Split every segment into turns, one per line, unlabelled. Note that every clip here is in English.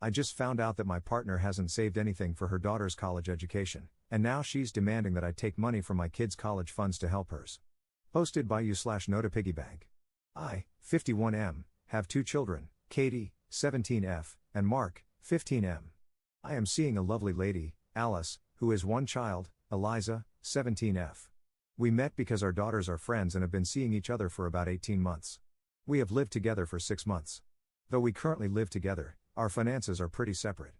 I just found out that my partner hasn't saved anything for her daughter's college education, and now she's demanding that I take money from my kids' college funds to help hers. Posted by you/Nota Piggybank. I, 51M, have 2 children, Katie, 17F, and Mark, 15M. I am seeing a lovely lady, Alice, who has 1 child, Eliza, 17F. We met because our daughters are friends and have been seeing each other for about 18 months. We have lived together for 6 months. Though we currently live together, our finances are pretty separate.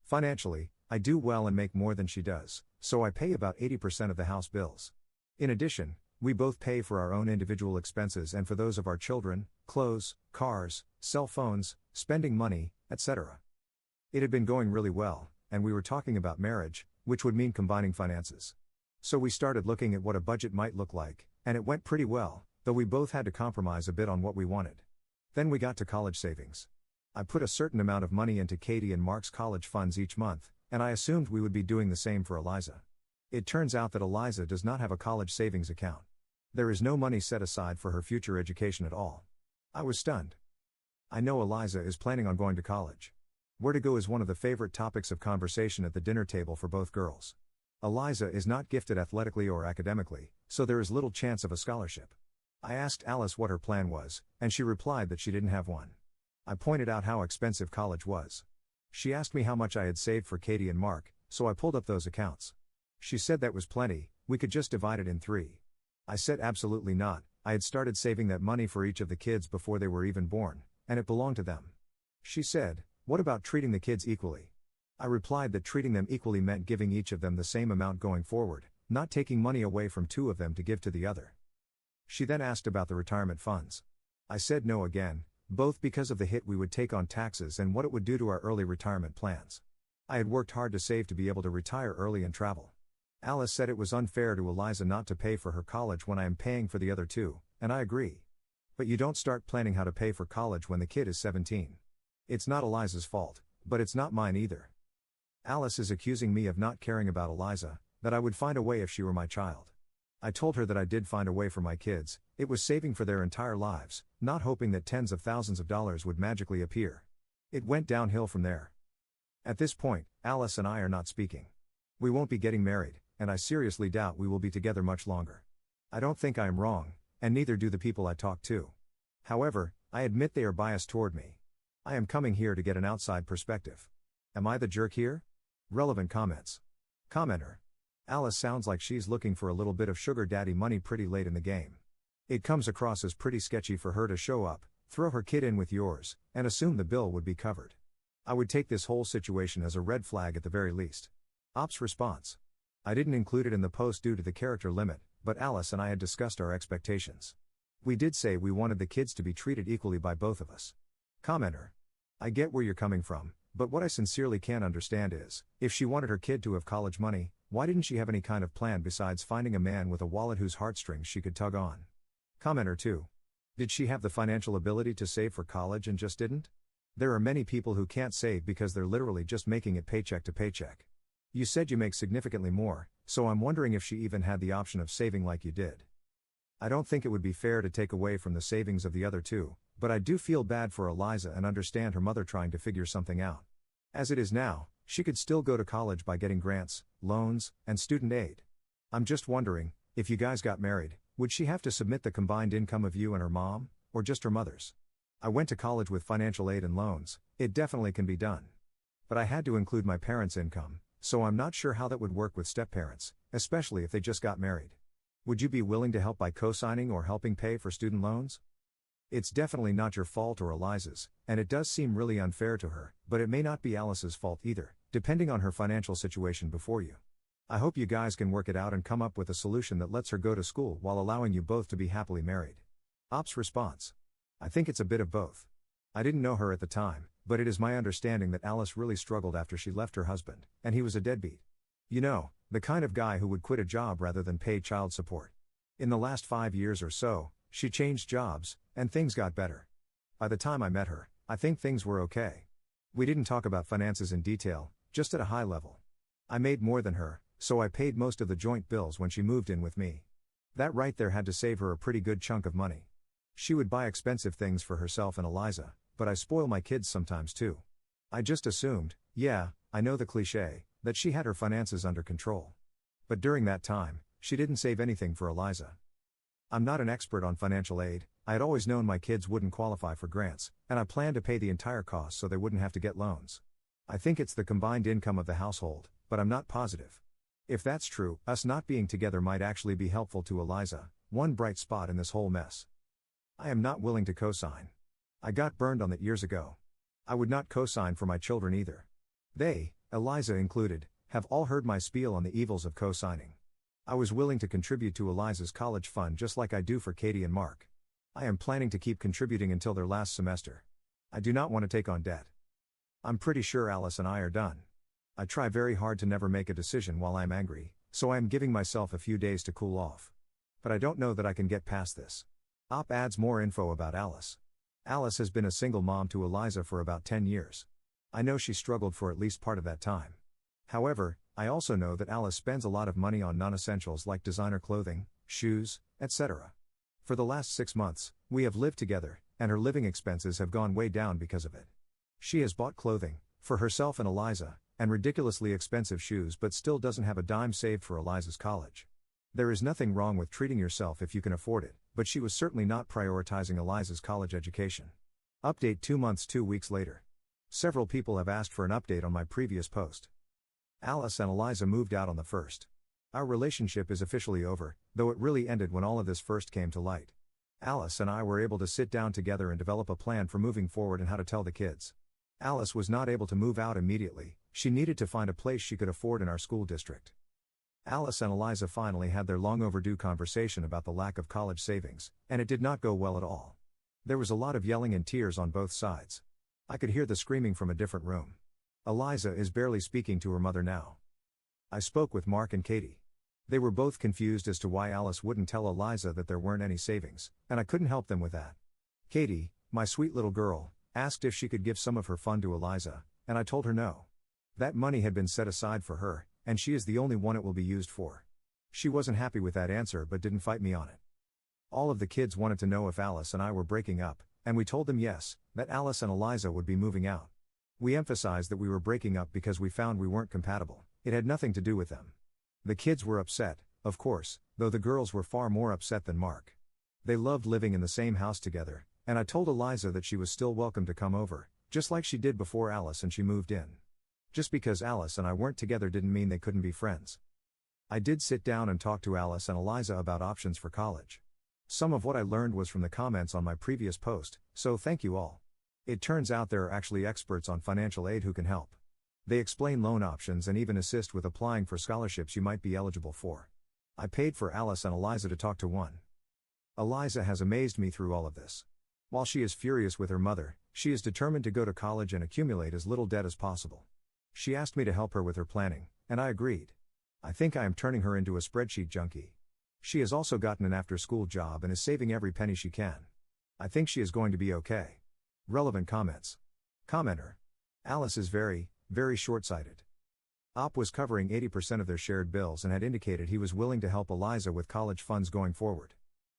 Financially, I do well and make more than she does, so I pay about 80% of the house bills. In addition, we both pay for our own individual expenses and for those of our children, clothes, cars, cell phones, spending money, etc. It had been going really well, and we were talking about marriage, which would mean combining finances. So we started looking at what a budget might look like, and it went pretty well, though we both had to compromise a bit on what we wanted. Then we got to college savings. I put a certain amount of money into Katie and Mark's college funds each month, and I assumed we would be doing the same for Eliza. It turns out that Eliza does not have a college savings account. There is no money set aside for her future education at all. I was stunned. I know Eliza is planning on going to college. Where to go is one of the favorite topics of conversation at the dinner table for both girls. Eliza is not gifted athletically or academically, so there is little chance of a scholarship. I asked Alice what her plan was, and she replied that she didn't have one. I pointed out how expensive college was. She asked me how much I had saved for Katie and Mark, so I pulled up those accounts. She said that was plenty, we could just divide it in 3. I said absolutely not, I had started saving that money for each of the kids before they were even born, and it belonged to them. She said, "What about treating the kids equally?" I replied that treating them equally meant giving each of them the same amount going forward, not taking money away from 2 of them to give to the other. She then asked about the retirement funds. I said no again, both because of the hit we would take on taxes and what it would do to our early retirement plans. I had worked hard to save to be able to retire early and travel. Alice said it was unfair to Eliza not to pay for her college when I am paying for the other 2, and I agree. But you don't start planning how to pay for college when the kid is 17. It's not Eliza's fault, but it's not mine either. Alice is accusing me of not caring about Eliza, that I would find a way if she were my child. I told her that I did find a way for my kids, it was saving for their entire lives, not hoping that tens of thousands of dollars would magically appear. It went downhill from there. At this point, Alice and I are not speaking. We won't be getting married, and I seriously doubt we will be together much longer. I don't think I am wrong, and neither do the people I talk to. However, I admit they are biased toward me. I am coming here to get an outside perspective. Am I the jerk here? Relevant comments. Commenter. Alice sounds like she's looking for a little bit of sugar daddy money pretty late in the game. It comes across as pretty sketchy for her to show up, throw her kid in with yours, and assume the bill would be covered. I would take this whole situation as a red flag at the very least. Ops response. I didn't include it in the post due to the character limit, but Alice and I had discussed our expectations. We did say we wanted the kids to be treated equally by both of us. Commenter. I get where you're coming from, but what I sincerely can't understand is, if she wanted her kid to have college money, why didn't she have any kind of plan besides finding a man with a wallet whose heartstrings she could tug on? Commenter 2. Did she have the financial ability to save for college and just didn't? There are many people who can't save because they're literally just making it paycheck to paycheck. You said you make significantly more, so I'm wondering if she even had the option of saving like you did. I don't think it would be fair to take away from the savings of the other 2, but I do feel bad for Eliza and understand her mother trying to figure something out. As it is now, she could still go to college by getting grants, loans, and student aid. I'm just wondering, if you guys got married, would she have to submit the combined income of you and her mom, or just her mother's? I went to college with financial aid and loans, it definitely can be done. But I had to include my parents' income, so I'm not sure how that would work with step-parents, especially if they just got married. Would you be willing to help by co-signing or helping pay for student loans? It's definitely not your fault or Eliza's, and it does seem really unfair to her, but it may not be Alice's fault either, depending on her financial situation before you. I hope you guys can work it out and come up with a solution that lets her go to school while allowing you both to be happily married. Ops response. I think it's a bit of both. I didn't know her at the time, but it is my understanding that Alice really struggled after she left her husband, and he was a deadbeat. You know, the kind of guy who would quit a job rather than pay child support. In the last 5 years or so, she changed jobs, and things got better. By the time I met her, I think things were okay. We didn't talk about finances in detail, just at a high level. I made more than her, so I paid most of the joint bills when she moved in with me. That right there had to save her a pretty good chunk of money. She would buy expensive things for herself and Eliza, but I spoil my kids sometimes too. I just assumed, yeah, I know the cliche, that she had her finances under control. But during that time, she didn't save anything for Eliza. I'm not an expert on financial aid. I had always known my kids wouldn't qualify for grants, and I planned to pay the entire cost so they wouldn't have to get loans. I think it's the combined income of the household, but I'm not positive. If that's true, us not being together might actually be helpful to Eliza, one bright spot in this whole mess. I am not willing to co-sign. I got burned on that years ago. I would not co-sign for my children either. They, Eliza included, have all heard my spiel on the evils of co-signing. I was willing to contribute to Eliza's college fund just like I do for Katie and Mark. I am planning to keep contributing until their last semester. I do not want to take on debt. I'm pretty sure Alice and I are done. I try very hard to never make a decision while I'm angry, so I am giving myself a few days to cool off. But I don't know that I can get past this. Op adds more info about Alice. Alice has been a single mom to Eliza for about 10 years. I know she struggled for at least part of that time. However, I also know that Alice spends a lot of money on non-essentials like designer clothing, shoes, etc. For the last 6 months, we have lived together, and her living expenses have gone way down because of it. She has bought clothing, for herself and Eliza, and ridiculously expensive shoes but still doesn't have a dime saved for Eliza's college. There is nothing wrong with treating yourself if you can afford it, but she was certainly not prioritizing Eliza's college education. Update 2 months 2 weeks later. Several people have asked for an update on my previous post. Alice and Eliza moved out on the 1st. Our relationship is officially over, though it really ended when all of this first came to light. Alice and I were able to sit down together and develop a plan for moving forward and how to tell the kids. Alice was not able to move out immediately. She needed to find a place she could afford in our school district. Alice and Eliza finally had their long overdue conversation about the lack of college savings, and it did not go well at all. There was a lot of yelling and tears on both sides. I could hear the screaming from a different room. Eliza is barely speaking to her mother now. I spoke with Mark and Katie. They were both confused as to why Alice wouldn't tell Eliza that there weren't any savings, and I couldn't help them with that. Katie, my sweet little girl, asked if she could give some of her fund to Eliza, and I told her no. That money had been set aside for her, and she is the only one it will be used for. She wasn't happy with that answer but didn't fight me on it. All of the kids wanted to know if Alice and I were breaking up, and we told them yes, that Alice and Eliza would be moving out. We emphasized that we were breaking up because we found we weren't compatible. It had nothing to do with them. The kids were upset, of course, though the girls were far more upset than Mark. They loved living in the same house together, and I told Eliza that she was still welcome to come over, just like she did before Alice and she moved in. Just because Alice and I weren't together didn't mean they couldn't be friends. I did sit down and talk to Alice and Eliza about options for college. Some of what I learned was from the comments on my previous post, so thank you all. It turns out there are actually experts on financial aid who can help. They explain loan options and even assist with applying for scholarships you might be eligible for. I paid for Alice and Eliza to talk to one. Eliza has amazed me through all of this. While she is furious with her mother, she is determined to go to college and accumulate as little debt as possible. She asked me to help her with her planning, and I agreed. I think I am turning her into a spreadsheet junkie. She has also gotten an after-school job and is saving every penny she can. I think she is going to be okay. Relevant comments. Commenter. Alice is very, very short-sighted. Op was covering 80% of their shared bills and had indicated he was willing to help Eliza with college funds going forward.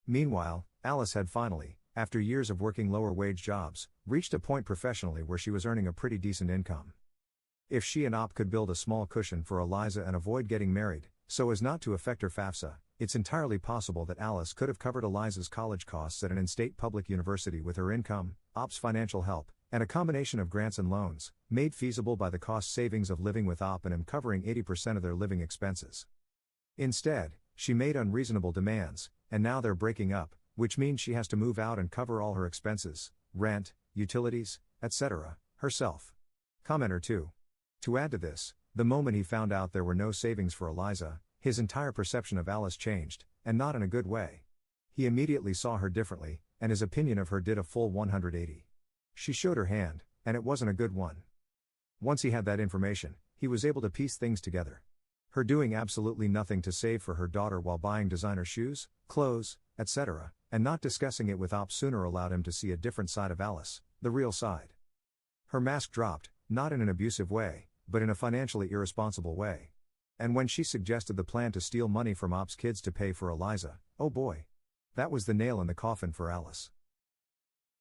Meanwhile, Alice had finally, after years of working lower-wage jobs, reached a point professionally where she was earning a pretty decent income. If she and Op could build a small cushion for Eliza and avoid getting married, so as not to affect her FAFSA, it's entirely possible that Alice could have covered Eliza's college costs at an in-state public university with her income, Op's financial help, and a combination of grants and loans, made feasible by the cost savings of living with Op and him covering 80% of their living expenses. Instead, she made unreasonable demands, and now they're breaking up, which means she has to move out and cover all her expenses, rent, utilities, etc., herself. Commenter 2. To add to this, the moment he found out there were no savings for Eliza, his entire perception of Alice changed, and not in a good way. He immediately saw her differently, and his opinion of her did a full 180. She showed her hand, and it wasn't a good one. Once he had that information, he was able to piece things together. Her doing absolutely nothing to save for her daughter while buying designer shoes, clothes, etc., and not discussing it with Op sooner allowed him to see a different side of Alice, the real side. Her mask dropped, not in an abusive way, but in a financially irresponsible way. And when she suggested the plan to steal money from Op's kids to pay for Eliza, oh boy. That was the nail in the coffin for Alice.